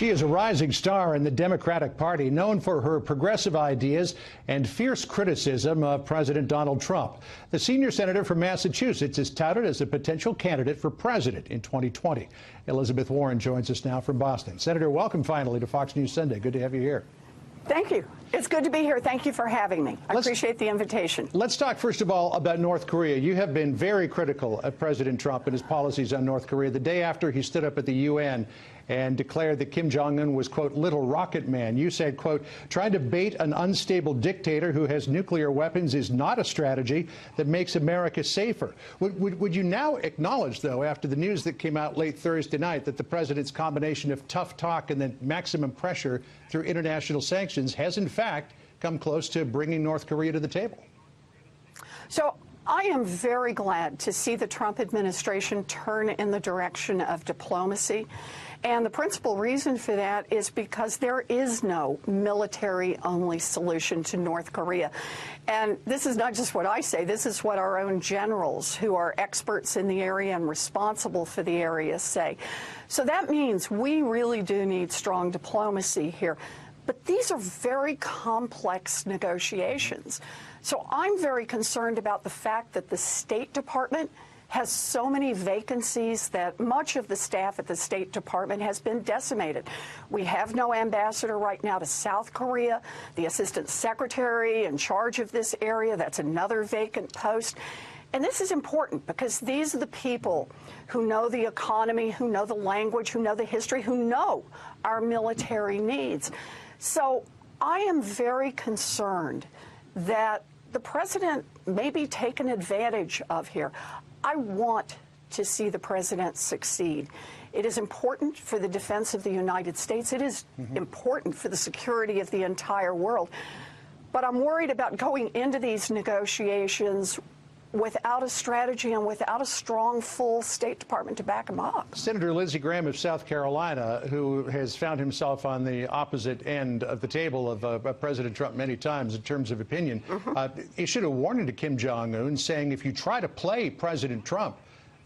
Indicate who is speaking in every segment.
Speaker 1: She is a rising star in the Democratic Party, known for her progressive ideas and fierce criticism of President Donald Trump. The senior senator from Massachusetts is touted as a potential candidate for president in 2020. Elizabeth Warren joins us now from Boston. Senator, welcome finally to Fox News Sunday. Good to have you here.
Speaker 2: Thank you. It's good to be here. Thank you for having me. I appreciate the invitation.
Speaker 1: Let's talk, first of all, about North Korea. You have been very critical of President Trump and his policies on North Korea. The day after he stood up at the UN and declared that Kim Jong-un was, quote, little rocket man, you said, quote, trying to bait an unstable dictator who has nuclear weapons is not a strategy that makes America safer. Would you now acknowledge, though, after the news that came out late Thursday night, that the president's combination of tough talk and then maximum pressure through international sanctions has, in fact, come close to bringing North Korea to the table?
Speaker 2: So I am very glad to see the Trump administration turn in the direction of diplomacy. And the principal reason for that is because there is no military-only solution to North Korea. And this is not just what I say. This is what our own generals, who are experts in the area and responsible for the area, say. So that means we really do need strong diplomacy here. But these are very complex negotiations. So I'm very concerned about the fact that the State Department has so many vacancies that much of the staff at the State Department has been decimated. We have no ambassador right now to South Korea. The assistant secretary in charge of this area, that's another vacant post. And this is important because these are the people who know the economy, who know the language, who know the history, who know our military needs. So I am very concerned that the president may be taken advantage of here. I want to see the president succeed. It is important for the defense of the United States. It is important for the security of the entire world. But I'm worried about going into these negotiations without a strategy and without a strong, full State Department to back him up.
Speaker 1: Senator Lindsey Graham of South Carolina, who has found himself on the opposite end of the table of President Trump many times in terms of opinion, issued a warning to Kim Jong-un saying if you try to play President Trump,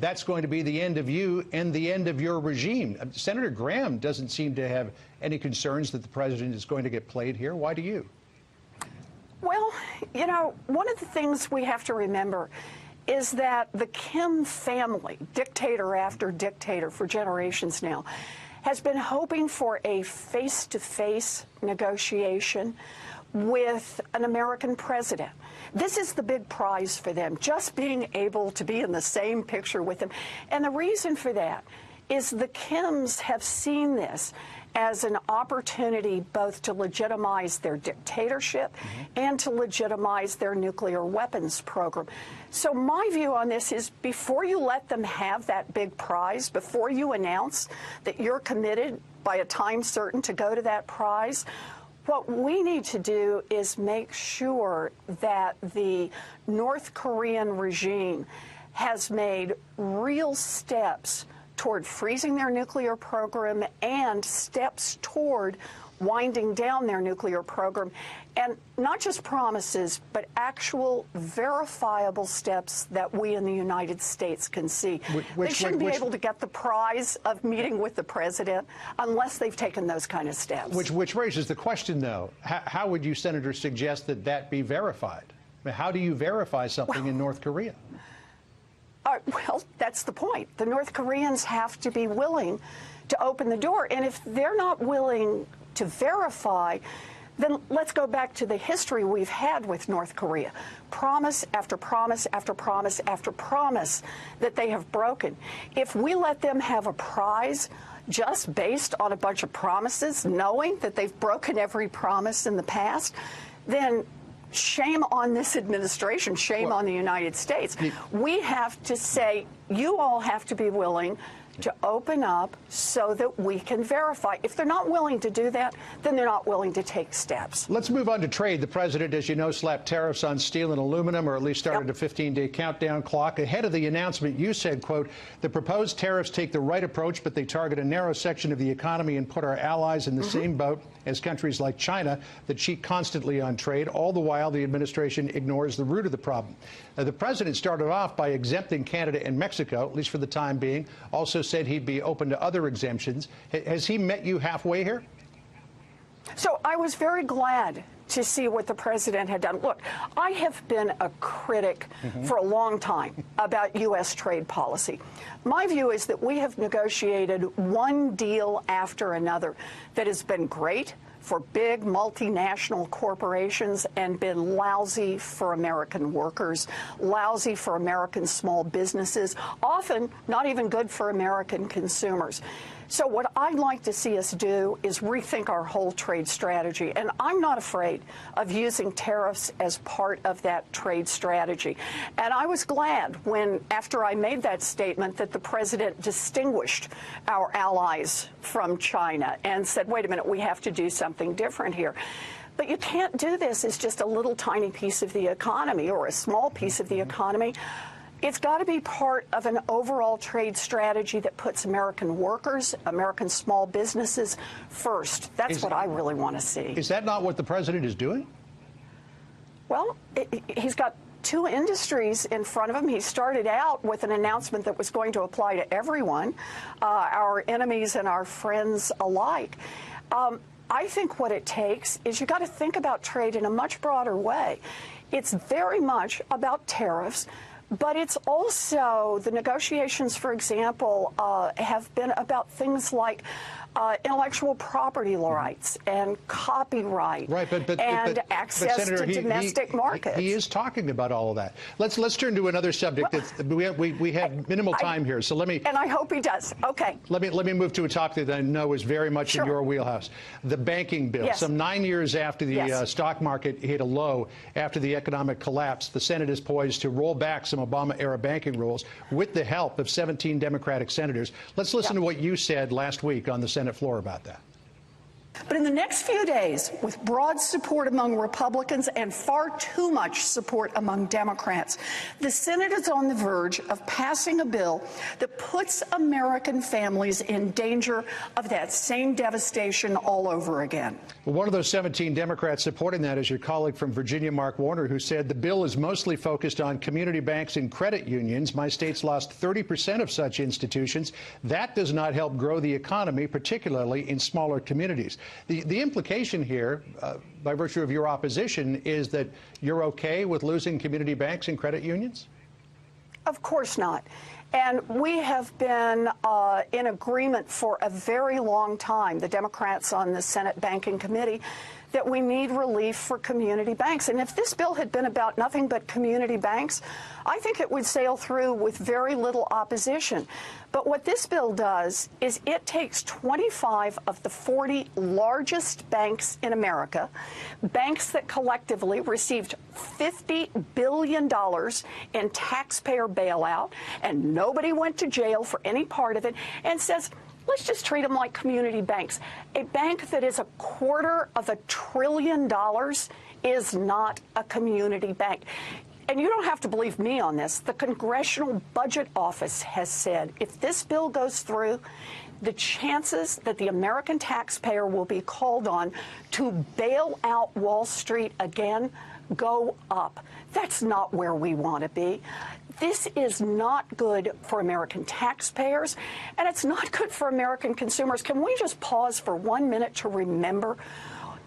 Speaker 1: that's going to be the end of you and the end of your regime. Senator Graham doesn't seem to have any concerns that the president is going to get played here. Why do you?
Speaker 2: Well, you know, one of the things we have to remember is that the Kim family, dictator after dictator for generations now, has been hoping for a face-to-face negotiation with an American president. This is the big prize for them, just being able to be in the same picture with him. And the reason for that is the Kims have seen this as an opportunity both to legitimize their dictatorship and to legitimize their nuclear weapons program. So my view on this is before you let them have that big prize, before you announce that you're committed by a time certain to go to that prize, what we need to do is make sure that the North Korean regime has made real steps toward freezing their nuclear program and steps toward winding down their nuclear program. And not just promises, but actual verifiable steps that we in the United States can see. They shouldn't be able to get the prize of meeting with the president unless they've taken those kind of steps.
Speaker 1: Which raises the question, though, how would you, Senator, suggest that that be verified? I mean, how do you verify something in North Korea?
Speaker 2: Well, that's the point. The North Koreans have to be willing to open the door. And if they're not willing to verify, then let's go back to the history we've had with North Korea. Promise after promise after promise after promise that they have broken. If we let them have a prize just based on a bunch of promises, knowing that they've broken every promise in the past, then shame on this administration, shame on the United States. We have to say, you all have to be willing to open up so that we can verify. If they're not willing to do that, then they're not willing to take steps.
Speaker 1: Let's move on to trade. The president, as you know, slapped tariffs on steel and aluminum, or at least started a 15-day countdown clock. Ahead of the announcement, you said, quote, the proposed tariffs take the right approach, but they target a narrow section of the economy and put our allies in the same boat as countries like China that cheat constantly on trade. All the while, the administration ignores the root of the problem. The president started off by exempting Canada and Mexico, at least for the time being, also said he'd be open to other exemptions. Has he met you halfway here?
Speaker 2: So I was very glad to see what the president had done. Look, I have been a critic for a long time about U.S. trade policy. My view is that we have negotiated one deal after another that has been great for big multinational corporations and been lousy for American workers, lousy for American small businesses, often not even good for American consumers. So what I'd like to see us do is rethink our whole trade strategy. And I'm not afraid of using tariffs as part of that trade strategy. And I was glad when, after I made that statement, that the president distinguished our allies from China and said, wait a minute, we have to do something different here. But you can't do this as just a little tiny piece of the economy or a small piece of the economy. It's got to be part of an overall trade strategy that puts American workers, American small businesses first. That's what I really want to see.
Speaker 1: Is that not what the president is doing?
Speaker 2: Well, he's got two industries in front of him. He started out with an announcement that was going to apply to everyone, our enemies and our friends alike. I think what it takes is you got to think about trade in a much broader way. It's very much about tariffs. But it's also, the negotiations, for example, have been about things like intellectual property rights and copyright,
Speaker 1: right,
Speaker 2: and access
Speaker 1: Senator,
Speaker 2: to domestic markets.
Speaker 1: He is talking about all of that. Let's turn to another subject. We have minimal time here, so let me.
Speaker 2: And I hope he does. Okay.
Speaker 1: Let me move to a topic that I know is very much in your wheelhouse: the banking bill.
Speaker 2: Yes.
Speaker 1: Some 9 years after the stock market hit a low after the economic collapse, the Senate is poised to roll back some Obama-era banking rules with the help of 17 Democratic senators. Let's listen to what you said last week on the Senate floor about that.
Speaker 2: But in the next few days, with broad support among Republicans and far too much support among Democrats, the Senate is on the verge of passing a bill that puts American families in danger of that same devastation all over again.
Speaker 1: Well, one of those 17 Democrats supporting that is your colleague from Virginia, Mark Warner, who said the bill is mostly focused on community banks and credit unions. My state's lost 30% of such institutions. That does not help grow the economy, particularly in smaller communities. The implication here, by virtue of your opposition, is that you're okay with losing community banks and credit unions?
Speaker 2: Of course not. And we have been in agreement for a very long time, the Democrats on the Senate Banking Committee, that we need relief for community banks. And if this bill had been about nothing but community banks, I think it would sail through with very little opposition. But what this bill does is it takes 25 of the 40 largest banks in America, banks that collectively received $50 billion in taxpayer bailout, and nobody went to jail for any part of it, and says, let's just treat them like community banks. A bank that is $250 billion is not a community bank. And you don't have to believe me on this. The Congressional Budget Office has said if this bill goes through, the chances that the American taxpayer will be called on to bail out Wall Street again go up. That's not where we want to be. This is not good for American taxpayers, and it's not good for American consumers. Can we just pause for 1 minute to remember?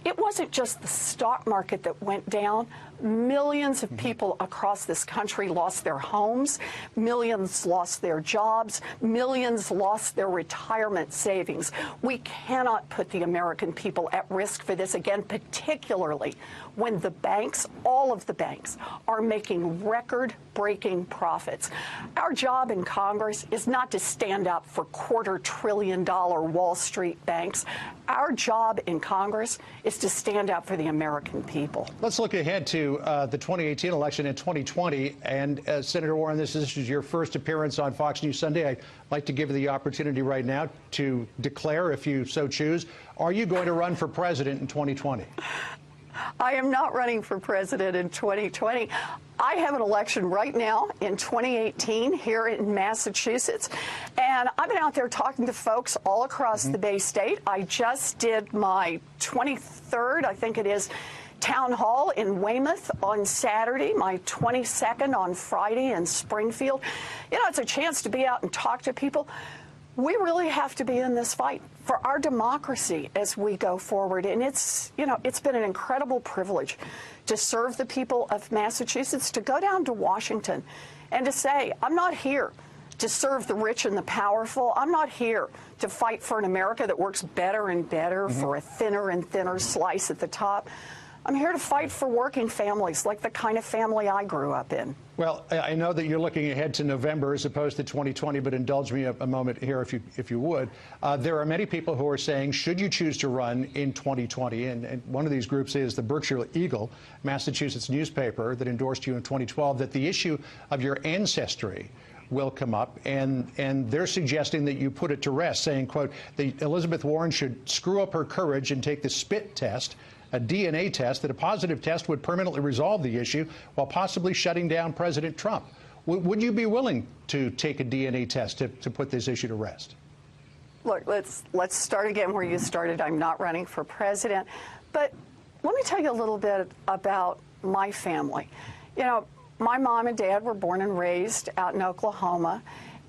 Speaker 2: It wasn't just the stock market that went down. Millions of people across this country lost their homes. Millions lost their jobs. Millions lost their retirement savings. We cannot put the American people at risk for this again, particularly when the banks, all of the banks, are making record-breaking profits. Our job in Congress is not to stand up for $250 billion Wall Street banks. Our job in Congress is to stand up for the American people.
Speaker 1: Let's look ahead to the 2018 election in 2020. And Senator Warren, this is your first appearance on Fox News Sunday. I'd like to give you the opportunity right now to declare, if you so choose, are you going to run for president in 2020?
Speaker 2: I am not running for president in 2020. I have an election right now in 2018 here in Massachusetts, and I've been out there talking to folks all across the Bay State. I just did my 23rd, I think it is, town hall in Weymouth on Saturday, my 22nd on Friday in Springfield. You know, it's a chance to be out and talk to people. We really have to be in this fight for our democracy as we go forward. And it's, you know, it's been an incredible privilege to serve the people of Massachusetts, to go down to Washington and to say, I'm not here to serve the rich and the powerful. I'm not here to fight for an America that works better and better for a thinner and thinner slice at the top. I'm here to fight for working families like the kind of family I grew up in.
Speaker 1: Well, I know that you're looking ahead to November as opposed to 2020, but indulge me a moment here if you would. There are many people who are saying, should you choose to run in 2020, and one of these groups is the Berkshire Eagle, Massachusetts newspaper that endorsed you in 2012, that the issue of your ancestry will come up, and they're suggesting that you put it to rest, saying, quote, Elizabeth Warren should screw up her courage and take the spit test, a DNA test, that a positive test would permanently resolve the issue while possibly shutting down President Trump. Would you be willing to take a DNA test to put this issue to rest?
Speaker 2: Look, let's start again where you started. I'm not running for president. But let me tell you a little bit about my family. You know, my mom and dad were born and raised out in Oklahoma,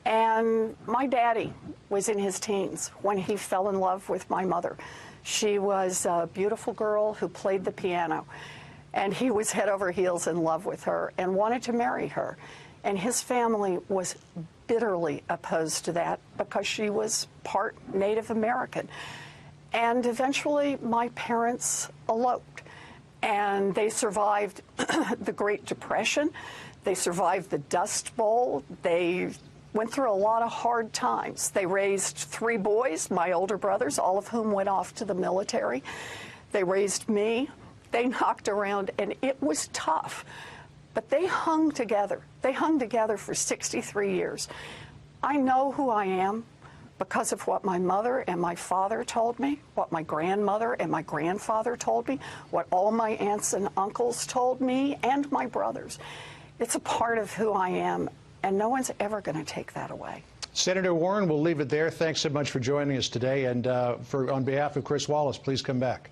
Speaker 2: and my daddy was in his teens when he fell in love with my mother. She was a beautiful girl who played the piano, and he was head over heels in love with her and wanted to marry her. And his family was bitterly opposed to that because she was part Native American. And eventually my parents eloped, and they survived the Great Depression. They survived the Dust Bowl. They went through a lot of hard times. They raised 3 boys, my older brothers, all of whom went off to the military. They raised me. They knocked around, and it was tough. But they hung together. They hung together for 63 years. I know who I am because of what my mother and my father told me, what my grandmother and my grandfather told me, what all my aunts and uncles told me, and my brothers. It's a part of who I am, and no one's ever going to take that away.
Speaker 1: Senator Warren, we'll leave it there. Thanks so much for joining us today. And on behalf of Chris Wallace, please come back.